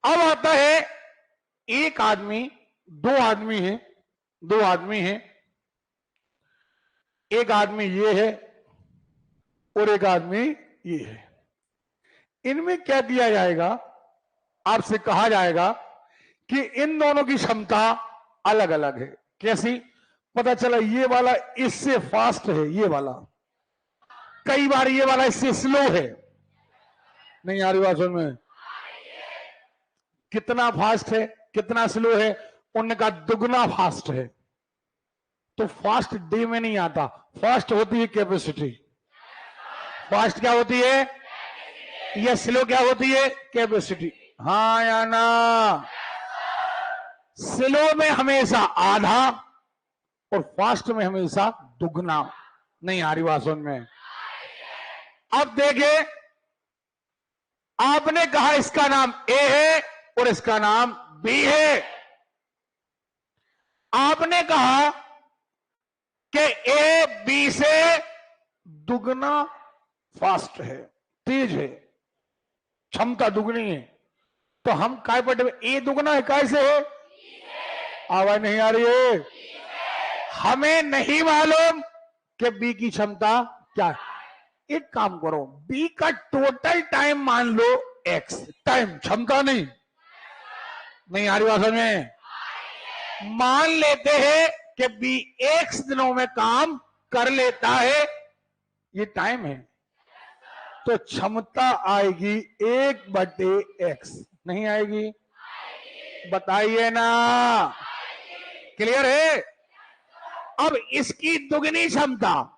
अब आता है एक आदमी, दो आदमी हैं, दो आदमी हैं, एक आदमी ये है और एक आदमी ये है। इनमें क्या किया जाएगा, आपसे कहा जाएगा कि इन दोनों की क्षमता अलग अलग है। कैसी? पता चला ये वाला इससे फास्ट है, ये वाला कई बार ये वाला इससे स्लो है। नहीं आ रही बात समझ में? कितना फास्ट है कितना स्लो है? उनका दुगना फास्ट है। तो फास्ट डे में नहीं आता, फास्ट होती है कैपेसिटी। फास्ट क्या होती है? या स्लो क्या होती है? कैपेसिटी। हाँ या ना? स्लो में हमेशा आधा और फास्ट में हमेशा दुगना। नहीं आ रही बात समझ में? अब देखिए, आपने कहा इसका नाम ए है और इसका नाम बी है। आपने कहा कि ए बी से दुगना फास्ट है, तेज है, क्षमता दुगनी है। तो हम काय पर ए दुगना है, कैसे है? आवाज नहीं आ रही है? हमें नहीं मालूम कि बी की क्षमता क्या है। एक काम करो, बी का टोटल टाइम मान लो एक्स टाइम, क्षमता नहीं। नहीं आ रही बात में? मान लेते हैं कि बी एक्स दिनों में काम कर लेता है, ये टाइम है। तो क्षमता आएगी 1/x। नहीं आएगी? बताइए ना। क्लियर है? अब इसकी दुगनी क्षमता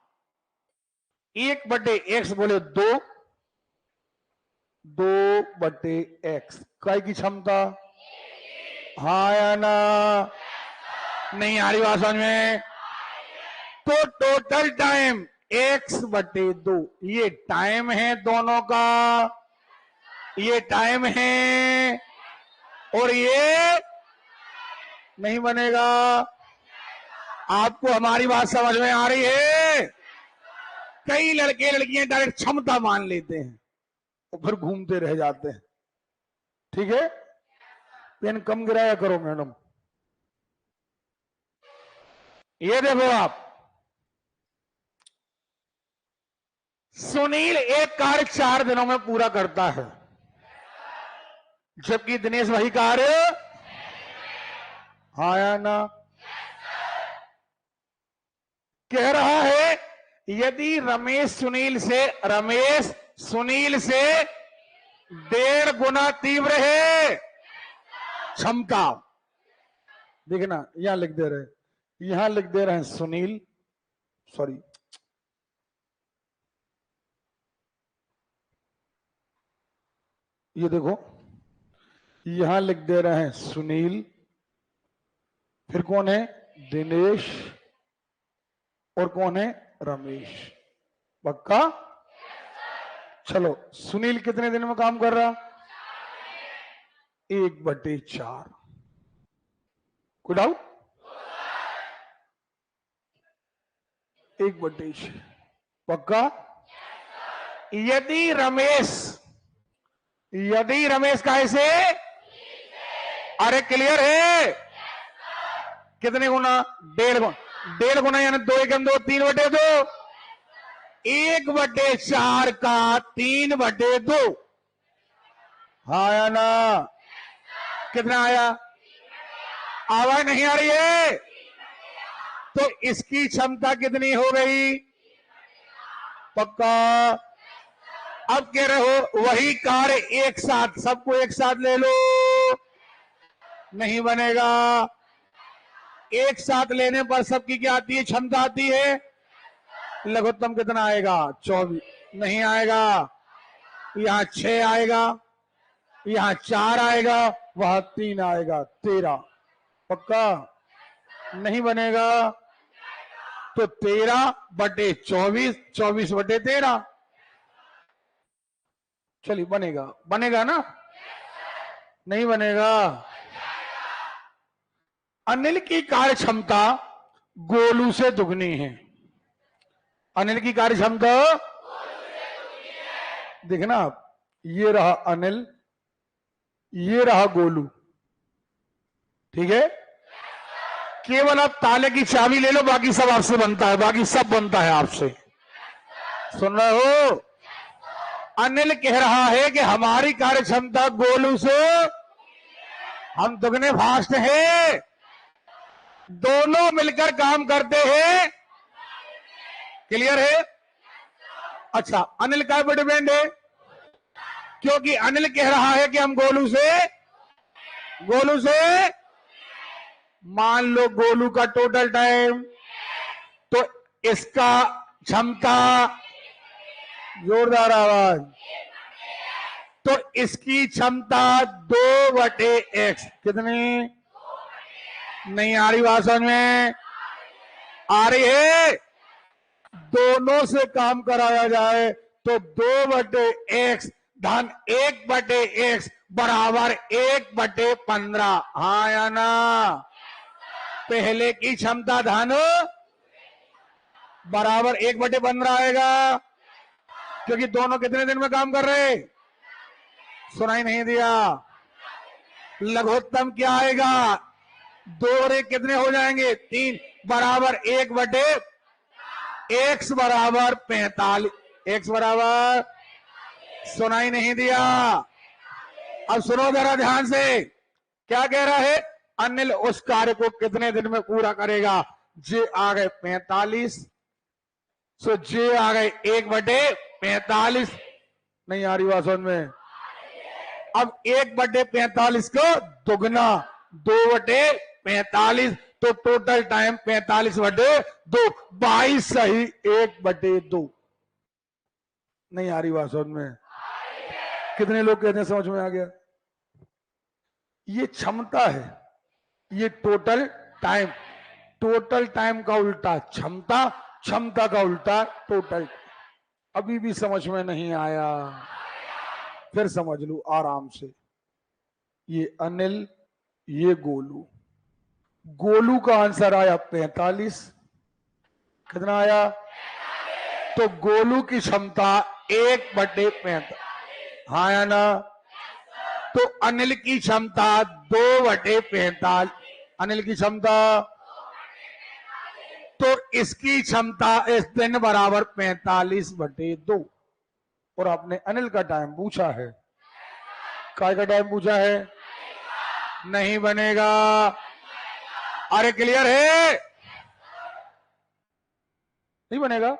1/x बोले 2/x काय की क्षमता? हाँ या ना? नहीं आ रही बात समझ में? तो टोटल टाइम x/2, ये टाइम है दोनों का, ये टाइम है और ये नहीं बनेगा। आपको हमारी बात समझ में आ रही है? कई लड़के लड़कियां डायरेक्ट क्षमता मान लेते हैं और फिर घूमते रह जाते हैं। ठीक है, पेन कम गिराया करो मैडम। ये देखो आप, सुनील एक कार्य 4 दिनों में पूरा करता है, जबकि दिनेश वही कार्य, हाँ या ना? कह रहा है यदि रमेश सुनील से 1.5 गुना तीव्र है क्षमता। देखना, यहां लिख दे रहे हैं सुनील, सॉरी, ये देखो, यहां लिख दे रहे हैं सुनील, फिर कौन है? दिनेश, और कौन है? रमेश। पक्का? चलो, सुनील कितने दिन में काम कर रहा? 1/4। कोई डाउट? 1/6। पक्का? यदि रमेश का ऐसे, अरे क्लियर है? कितने गुना? 1.5 गुना, यानी 2 × 2 3/2। 1/4 का 3/2। हाँ या ना? कितना आया? आवाज नहीं आ रही है? तो इसकी क्षमता कितनी हो गई? पक्का? अब कह रहे हो वही कार्य एक साथ, सबको एक साथ ले लो, नहीं बनेगा। एक साथ लेने पर सबकी क्या आती है? क्षमता आती है। लघुत्तम कितना आएगा? 24। नहीं आएगा। यहां 6 आएगा, यहां 4 आएगा, वहां 3 आएगा, 13। पक्का? नहीं बनेगा। तो 13/24, 24/13। चलिए, बनेगा ना? नहीं बनेगा। अनिल की कार्य क्षमता गोलू से दुगनी है। अनिल की कार्य क्षमता, देखना आप, ये रहा अनिल, ये रहा गोलू। ठीक है, केवल आप ताले की चाबी ले लो, बाकी सब आपसे बनता है, बाकी सब बनता है आपसे। सुन रहे हो? अनिल कह रहा है कि हमारी कार्य क्षमता गोलू से हम दुगने फास्ट हैं, दोनों मिलकर काम करते हैं। क्लियर है? अच्छा, अनिल का पर डिपेंड है, क्योंकि अनिल कह रहा है कि हम गोलू से मान लो गोलू का टोटल टाइम, तो इसका क्षमता, जोरदार आवाज, तो इसकी क्षमता 2/x कितनी? नहीं आ रही बात समझ में? आ रही है? दोनों से काम कराया जाए तो 2/x धन 1/x बराबर 1/15। हाँ या ना? पहले की क्षमता धन बराबर 1/15 आएगा, क्योंकि दोनों कितने दिन में काम कर रहे? सुनाई नहीं दिया? लघुत्तम क्या आएगा? 2 और 1 कितने हो जाएंगे? 3 बराबर 1/x बराबर 45। x बराबर, सुनाई नहीं दिया? अब सुनो जरा ध्यान से, क्या कह रहा है? अनिल उस कार्य को कितने दिन में पूरा करेगा? जे आ गए 45, सो जे आ गए 1/45। नहीं आ रही बात समझ में? अब 1/45 को दुगना 2/45, तो टोटल टाइम 45/2, 22 सही 1/2। नहीं आ रही बात समझ में? कितने लोग कहते हैं समझ में आ गया? ये क्षमता है, ये टोटल टाइम। टोटल टाइम का उल्टा क्षमता, क्षमता का उल्टा टोटल। अभी भी समझ में नहीं आया? फिर समझ लू आराम से। ये अनिल, ये गोलू। गोलू का आंसर आया 45। कितना आया? तो गोलू की क्षमता 1/45। हाँ या ना? तो अनिल की क्षमता 2/45। अनिल की क्षमता, तो इसकी क्षमता इस दिन बराबर 45/2। और आपने अनिल का टाइम पूछा है, काय का टाइम पूछा है? नहीं बनेगा। अरे क्लियर है? नहीं बनेगा।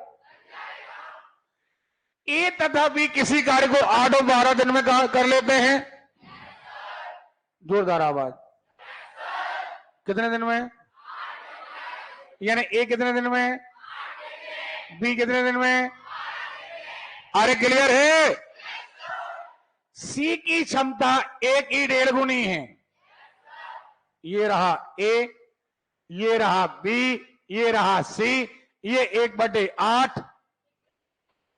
ए तथा बी किसी कार्य को 8 और 12 दिन में कर लेते हैं। जोरदार आवाज। कितने दिन में? यानी ए कितने दिन में, बी कितने दिन में? अरे क्लियर है? सी की क्षमता ए की 1.5 गुनी है। ये रहा ए, ये रहा बी, ये रहा सी, ये 1/8,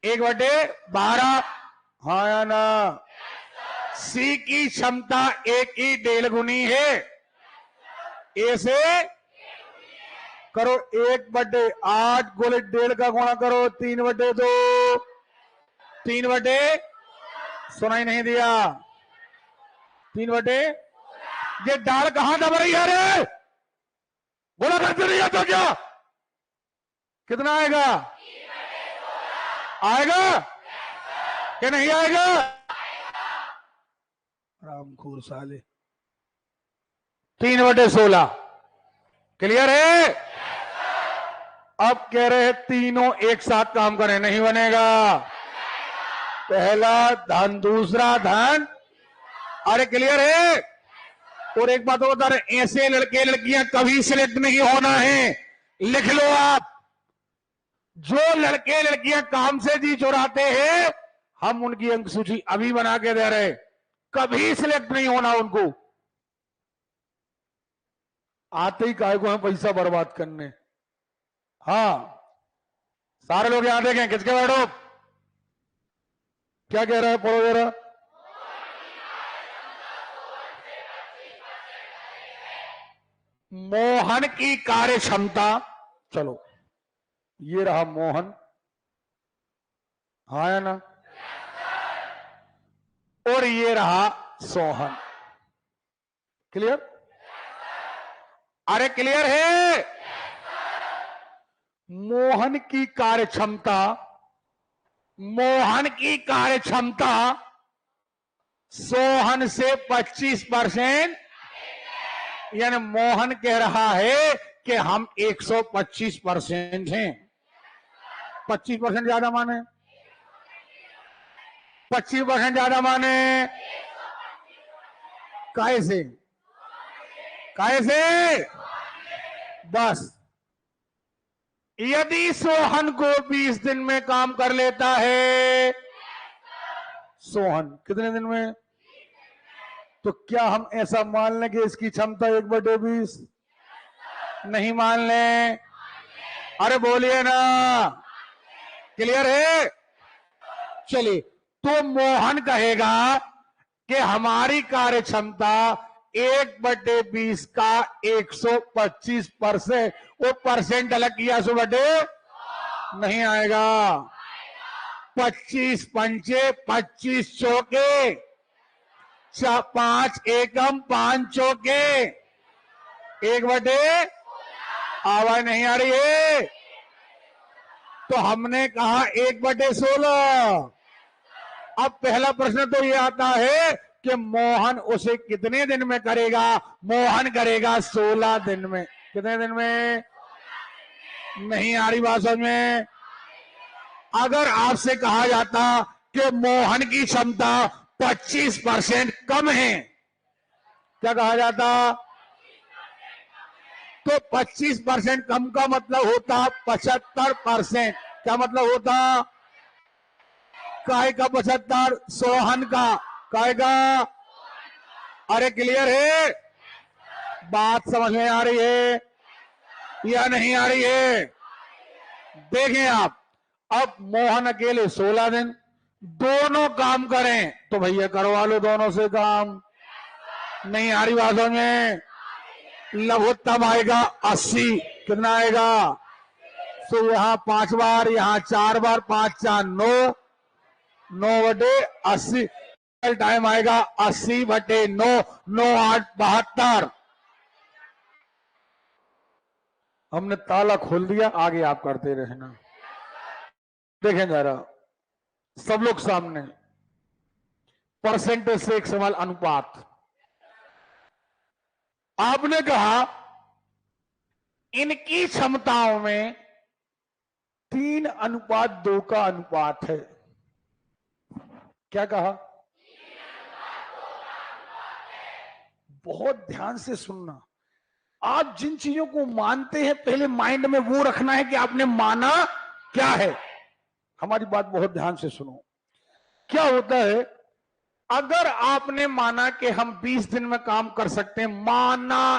1/12। हाँ या ना? सी की क्षमता ए की 1.5 गुनी है। ए से करो 1/8 गुणे 1.5 का गुणा करो 3/2। 3/, सुनाई नहीं दिया? 3/, ये डाल कहां दब रही है रे? बोला करते नहीं आता क्या? कितना आएगा? आएगा कि नहीं आएगा? रामखोर साले। 3/16। क्लियर है? अब कह रहे हैं तीनों एक साथ काम करें, नहीं बनेगा। पहला धन, दूसरा धन। अरे क्लियर है? और एक बात और बता रहे, ऐसे लड़के लड़कियां कभी सिलेक्ट नहीं होना है। लिख लो आप, जो लड़के लड़कियां काम से जी चुराते हैं, हम उनकी अंक सूची अभी बना के दे रहे, कभी सिलेक्ट नहीं होना उनको। आते ही काय को है पैसा बर्बाद करने। हाँ, सारे लोग यहां देखें, किसके बैठो? क्या कह रहा है? पढ़ो जरा। मोहन की कार्य क्षमता, चलो ये रहा मोहन। हाँ या ना? और ये रहा सोहन। क्लियर? अरे क्लियर है? मोहन की कार्य क्षमता सोहन से 25%, यानी मोहन कह रहा है कि हम 125% हैं। 25% ज्यादा माने, 25% ज्यादा माने, कैसे? बस यदि सोहन को 20 दिन में काम कर लेता है, सोहन कितने दिन में, तो क्या हम ऐसा मान लें कि इसकी क्षमता 1/20? नहीं मान लें? अरे बोलिए ना, क्लियर है? चलिए, तो मोहन कहेगा कि हमारी कार्य क्षमता 1/20 का 125%, वो परसेंट अलग किया 100 नहीं आएगा। 25 पंचे 25 चौके, 5 एकम 5 चौके, 1/, आवाज नहीं आ रही है? तो हमने कहा 1/16। अब पहला प्रश्न तो ये आता है कि मोहन उसे कितने दिन में करेगा? मोहन करेगा 16 दिन में। कितने दिन में? नहीं आ रही बात समझ में? अगर आपसे कहा जाता कि मोहन की क्षमता 25% कम है, क्या कहा जाता? तो 25% कम का मतलब होता 75%। क्या मतलब होता? काय का 75? सोहन का। काय का? अरे क्लियर है? बात समझ में आ रही है या नहीं आ रही है? देखें आप, अब मोहन अकेले 16 दिन, दोनों काम करें तो भैया करवा लो दोनों से काम। नहीं आ रही बातों में? लघुत्तम आएगा 80। कितना आएगा? तो यहां 5 बार, यहां 4 बार, 5 4 9, 9/80। टाइम आएगा 80/9, 9 8 72। हमने ताला खोल दिया, आगे आप करते रहना। देखें जरा सब लोग सामने, परसेंटेज से एक सवाल, अनुपात। आपने कहा इनकी क्षमताओं में 3:2 का अनुपात है। क्या कहा? बहुत ध्यान से सुनना। आप जिन चीजों को मानते हैं पहले माइंड में वो रखना है कि आपने माना क्या है। हमारी बात बहुत ध्यान से सुनो। क्या होता है, अगर आपने माना कि हम 20 दिन में काम कर सकते हैं, माना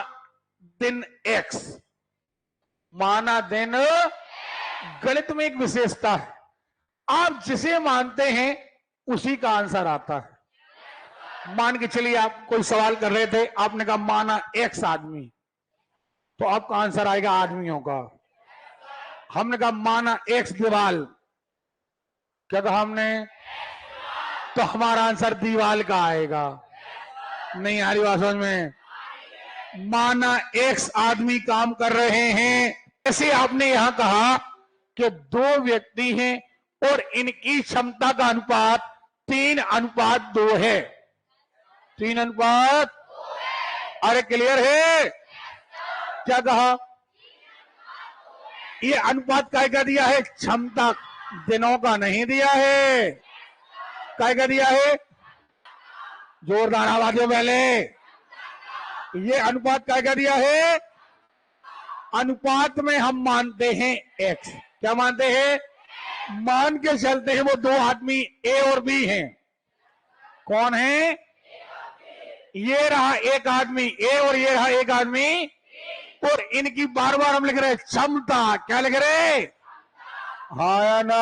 दिन x, माना दिन, गणित में एक विशेषता है, आप जिसे मानते हैं उसी का आंसर आता है। मान के चलिए आप कोई सवाल कर रहे थे, आपने कहा माना x आदमी, तो आपका आंसर आएगा आदमियों का। हमने कहा माना x दीवाल, क्या कहा हमने? तो हमारा आंसर दीवाल का आएगा। नहीं आ रही बात समझ में? माना x आदमी काम कर रहे हैं, ऐसे आपने यहां कहा कि 2 व्यक्ति हैं और इनकी क्षमता का अनुपात 3:2 है। 3:2। अरे क्लियर है? क्या कहा? ये अनुपात काय का दिया है? क्षमता, दिनों का नहीं दिया है। काय का दिया है? जोरदार आवाज दो पहले। ये अनुपात काय का दिया है? अनुपात में हम मानते हैं x। क्या मानते हैं? मान के चलते हैं वो 2 आदमी ए और बी हैं। कौन है? ये रहा एक आदमी ए और ये रहा एक आदमी, और इनकी बार बार हम लिख रहे हैं क्षमता। क्या लिख रहे? हाँ या ना?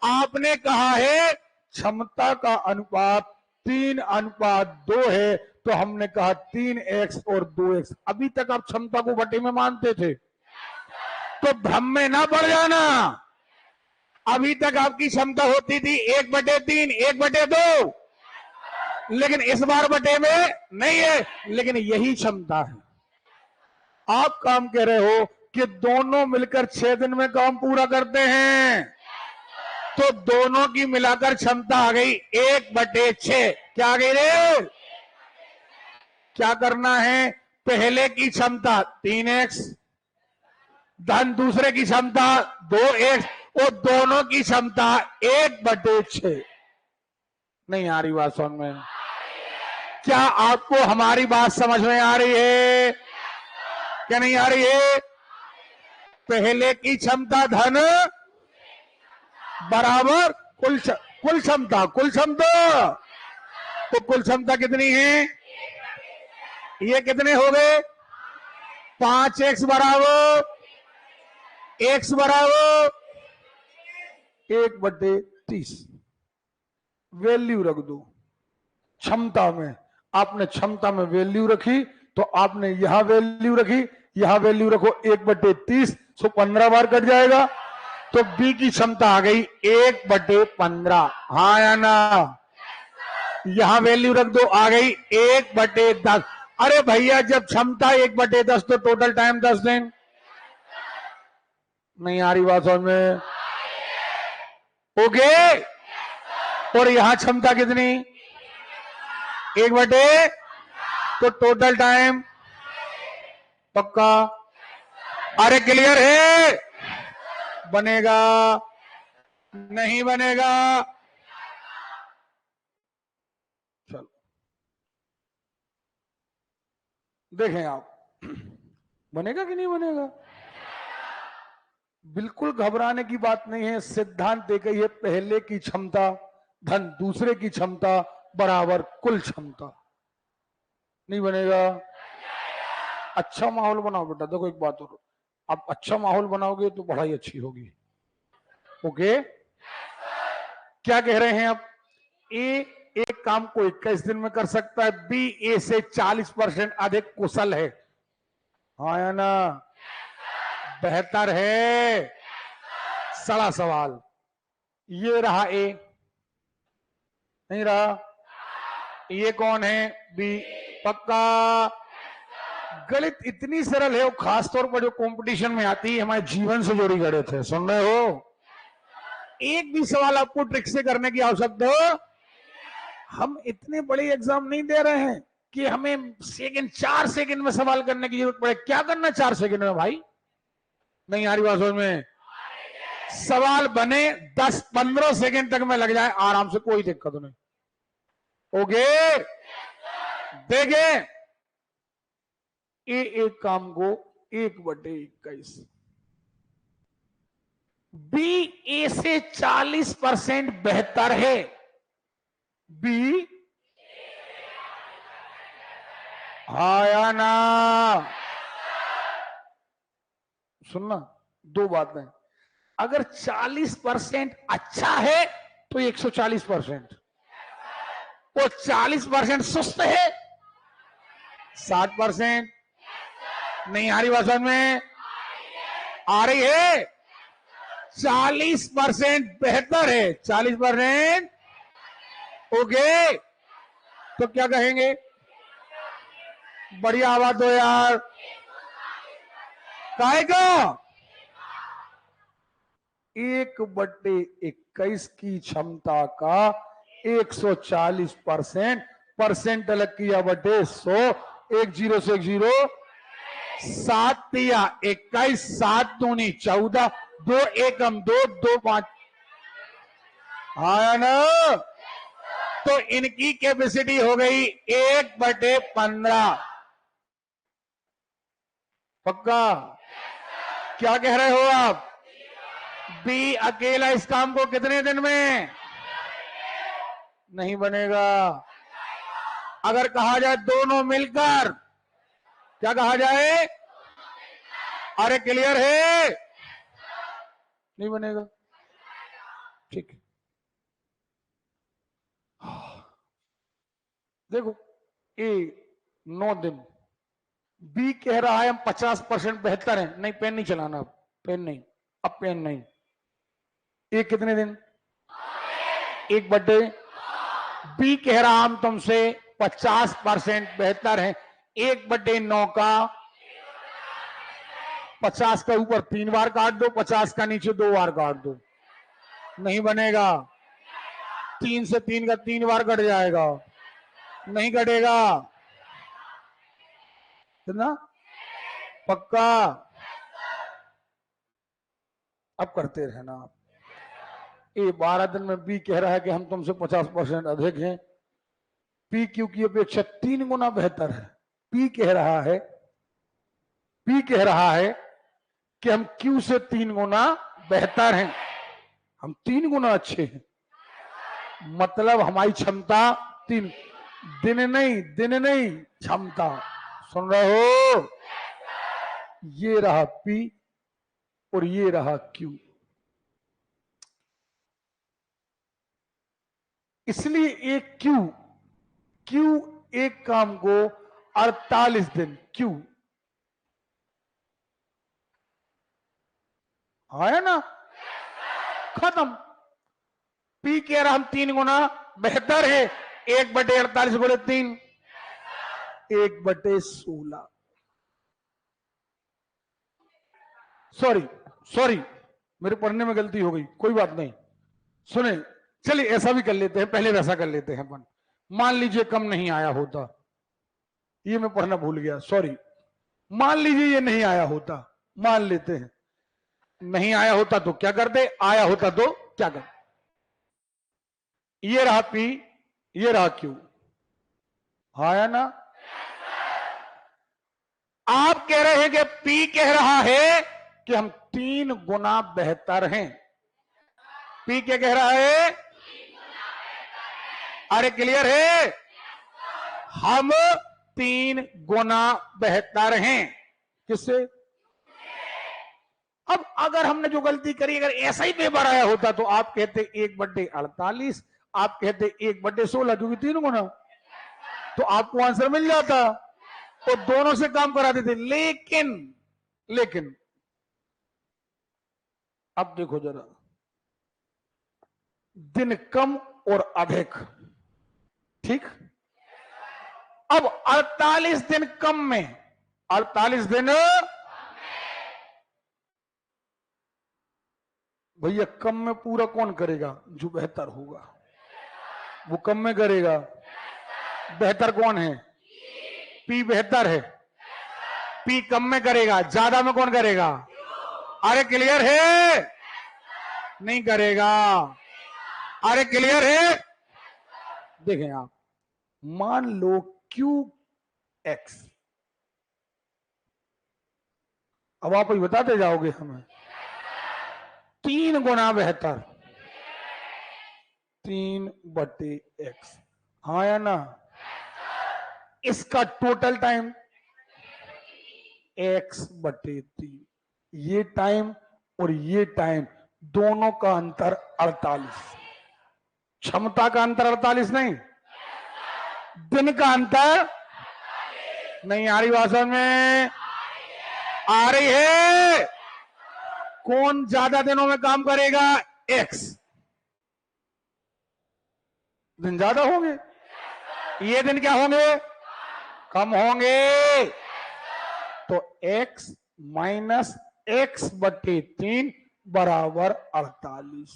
आपने कहा है क्षमता का अनुपात 3:2 है, तो हमने कहा 3x और 2x। अभी तक आप क्षमता को बटे में मानते थे, तो भ्रम में ना पड़ जाना। अभी तक आपकी क्षमता होती थी 1/3, 1/2। लेकिन इस बार बटे में नहीं है, लेकिन यही क्षमता है। आप काम कह रहे हो कि दोनों मिलकर 6 दिन में काम पूरा करते हैं, तो दोनों की मिलाकर क्षमता आ गई 1/6। क्या आ गई रे? क्या करना है? पहले की क्षमता 3x धन दूसरे की क्षमता 2x और दोनों की क्षमता 1/6। नहीं आ रही बात समझ में? क्या आपको हमारी बात समझ में आ रही है? क्या नहीं आ रही है? पहले की क्षमता धन बराबर कुल क्षमता। तो कुल क्षमता कितनी है? ये कितने हो गए? 5x बराबर x बराबर 1/30। वैल्यू रख दो क्षमता में। आपने क्षमता में वैल्यू रखी, तो आपने यहां वैल्यू रखी, यहां वैल्यू रखो 1/30, सो 15 बार कट जाएगा। तो बी की क्षमता आ गई 1/15। हाँ या ना? यहां वैल्यू रख दो, आ गई 1/10। अरे भैया, जब क्षमता 1/10 तो टोटल टाइम 10 दिन। नहीं आ रही बात समझ में? ओके। और यहां क्षमता कितनी? 1/, तो टोटल टाइम पक्का? अरे क्लियर है? बनेगा नहीं बनेगा? चलो देखें आप, बनेगा कि नहीं बनेगा? बिल्कुल घबराने की बात नहीं है। सिद्धांत एक ही है, पहले की क्षमता धन दूसरे की क्षमता बराबर कुल क्षमता। नहीं बनेगा? अच्छा माहौल बनाओ बेटा। देखो एक बात और, आप अच्छा माहौल बनाओगे तो पढ़ाई अच्छी होगी। ओके? क्या कह रहे हैं आप? ए एक काम को 21 दिन में कर सकता है, बी ए से 40% अधिक कुशल है। हाँ या ना? बेहतर है। सड़ा सवाल। ये रहा ए, नहीं रहा? ये कौन है? बी। पक्का? गणित इतनी सरल है, वो खासतौर पर जो कंपटीशन में आती है, हमारे जीवन से जुड़ी गणित है। सुन रहे हो? एक भी सवाल आपको ट्रिक से करने की आवश्यकता हो। हम इतने बड़े एग्जाम नहीं दे रहे हैं कि हमें 4 सेकंड में सवाल करने की जरूरत पड़े। क्या करना 4 सेकंड में भाई? नहीं आ रही बात समझ में? सवाल बने 10-15 सेकंड तक में लग जाए आराम से, कोई दिक्कत नहीं। ओके? देखे एक काम को 1/21, बी ए से 40% बेहतर है। बी हाँ या ना? सुनना, दो बातें। अगर 40% अच्छा है तो 140%, वो 40% सुस्त है 60%। नहीं आ रही बात समझ में? आ रही है? 40% बेहतर है, 40%। ओके? तो क्या कहेंगे? बढ़िया आवाज दो यार। काहे का? 1/21 की क्षमता का 140%, परसेंट अलग किया बटे 100, 1 0 से 1 0, 7 दिया 21, 7 दूनी 14, 2 एकम 2, 2 5। हाँ ना? तो इनकी कैपेसिटी हो गई 1/15। पक्का? क्या कह रहे हो आप? बी अकेला इस काम को कितने दिन में? नहीं बनेगा। अगर कहा जाए दोनों मिलकर, क्या कहा जाए? अरे क्लियर है? नहीं बनेगा। ठीक है, देखो ए 9 दिन, बी कह रहा है हम 50% बेहतर है। नहीं, पेन नहीं चलाना, अब पेन नहीं, अब पेन नहीं। ए कितने दिन? 1/, बी कह रहा हम तुमसे 50% बेहतर है। 1/9 का 50 का ऊपर 3 बार काट दो, 50 का नीचे 2 बार काट दो, नहीं बनेगा। 3 से 3 का 3 बार कट जाएगा, नहीं कटेगा। कितना पक्का? अब करते रहना आप। ये 12 दिन में बी कह रहा है कि हम तुमसे 50% अधिक हैं। पी क्यू की अपेक्षा 3 गुना बेहतर है। पी कह रहा है कि हम क्यू से 3 गुना बेहतर हैं, हम 3 गुना अच्छे हैं। मतलब हमारी क्षमता 3 दिन नहीं क्षमता। सुन रहे हो? ये रहा पी और ये रहा क्यू। इसलिए एक क्यू एक काम को 48 दिन क्यू है ना, खत्म। पी कह रहा हम 3 गुना बेहतर है। 1/48 गुणे 3 1/16। सॉरी मेरे पढ़ने में गलती हो गई, कोई बात नहीं। सुने, चलिए ऐसा भी कर लेते हैं, पहले वैसा कर लेते हैं अपन। मान लीजिए कम नहीं आया होता, ये मैं पढ़ना भूल गया, सॉरी। मान लीजिए ये नहीं आया होता, मान लेते हैं नहीं आया होता तो क्या करते, आया होता तो क्या करते। ये रहा पी, ये रहा क्यू, आया ना। आप कह रहे हैं कि पी कह रहा है कि हम 3 गुना बेहतर हैं। पी क्या कह रहा है? अरे क्लियर है? हम 3 गुना बेहतर हैं। किससे? अब अगर हमने जो गलती करी, अगर ऐसा ही पेपर आया होता तो आप कहते 1/48, आप कहते 1/16, क्योंकि 3 गुना, तो आपको आंसर मिल जाता, तो दोनों से काम करा देते। लेकिन अब देखो जरा, दिन कम और अधिक, ठीक। अब 48 दिन कम में, 48 दिन भैया कम में पूरा कौन करेगा? जो बेहतर होगा वो कम में करेगा। बेहतर कौन है? पी बेहतर है, पी कम में करेगा, ज्यादा में कौन करेगा? अरे क्लियर है? नहीं करेगा। अरे क्लियर है? देखें आप, मान लो क्यू एक्स, अब आप ही बताते जाओगे हमें। 3 गुना बेहतर, 3/x, हाँ या ना। इसका टोटल टाइम x/3, ये टाइम और ये टाइम दोनों का अंतर 48। क्षमता का अंतर 48 नहीं, दिन का अंतर नहीं। आ रही भाषा में? आ रही है? कौन ज्यादा दिनों में काम करेगा? x दिन ज्यादा होंगे, ये दिन क्या होंगे? कम होंगे। तो x माइनस x/3 बराबर 48।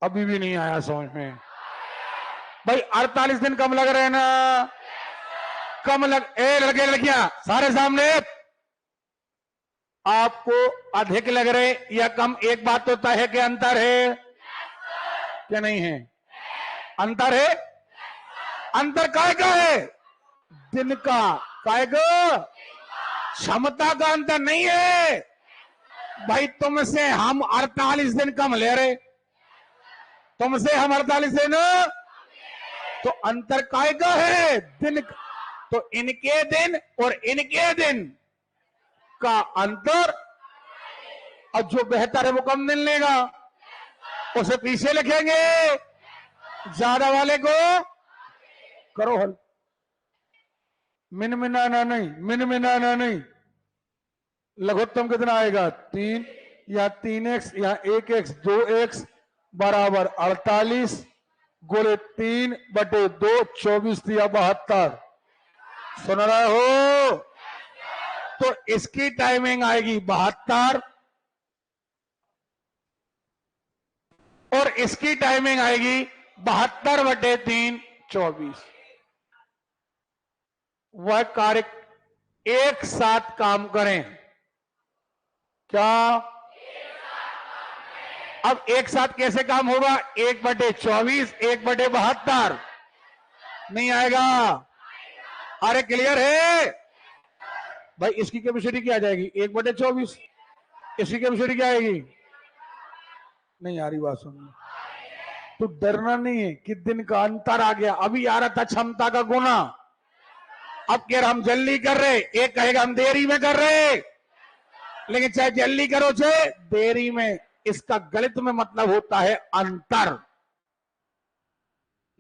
अभी भी नहीं आया समझ में भाई? 48 दिन कम लग रहे हैं ना? कम लग, लड़के लड़कियां सारे सामने, आपको अधिक लग रहे या कम? एक बात तो तय है कि अंतर है क्या नहीं है? अंतर है। अंतर काय का है? दिन का। काय का? क्षमता का अंतर नहीं है भाई। तुमसे हम 48 दिन कम ले रहे, तुमसे हम 48 दिन, तो अंतर काय का है? दिन का। तो इनके दिन और इनके दिन का अंतर, और जो बेहतर है वो कम दिन लेगा, उसे पीछे लिखेंगे, ज्यादा वाले को करो हल। मिनमिनाना नहीं, लघुत्तम कितना आएगा? 3 या 3x या 1x 2x बराबर 48, गुणे 3/2 24 दिया 72। सुन रहे हो? तो इसकी टाइमिंग आएगी 72 और इसकी टाइमिंग आएगी 72/3 24। वह कार्य एक साथ काम करें। क्या? अब एक साथ कैसे काम होगा? 1/24 1/72 नहीं आएगा। अरे क्लियर है भाई? इसकी कैपेसिटी क्या आ जाएगी? 1/24। इसकी कैपेसिटी क्या आएगी? नहीं आ रही बात सुननी। तो डरना नहीं है कि दिन का अंतर आ गया। अभी आ रहा था क्षमता का गुना, अब कह रहा हम जल्दी कर रहे। एक कहेगा हम देरी में कर रहे, लेकिन चाहे जल्दी करो चाहे देरी में, इसका गणित में मतलब होता है अंतर।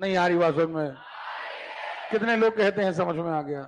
नहीं आ रही बात समझ में? कितने लोग कहते हैं समझ में आ गया?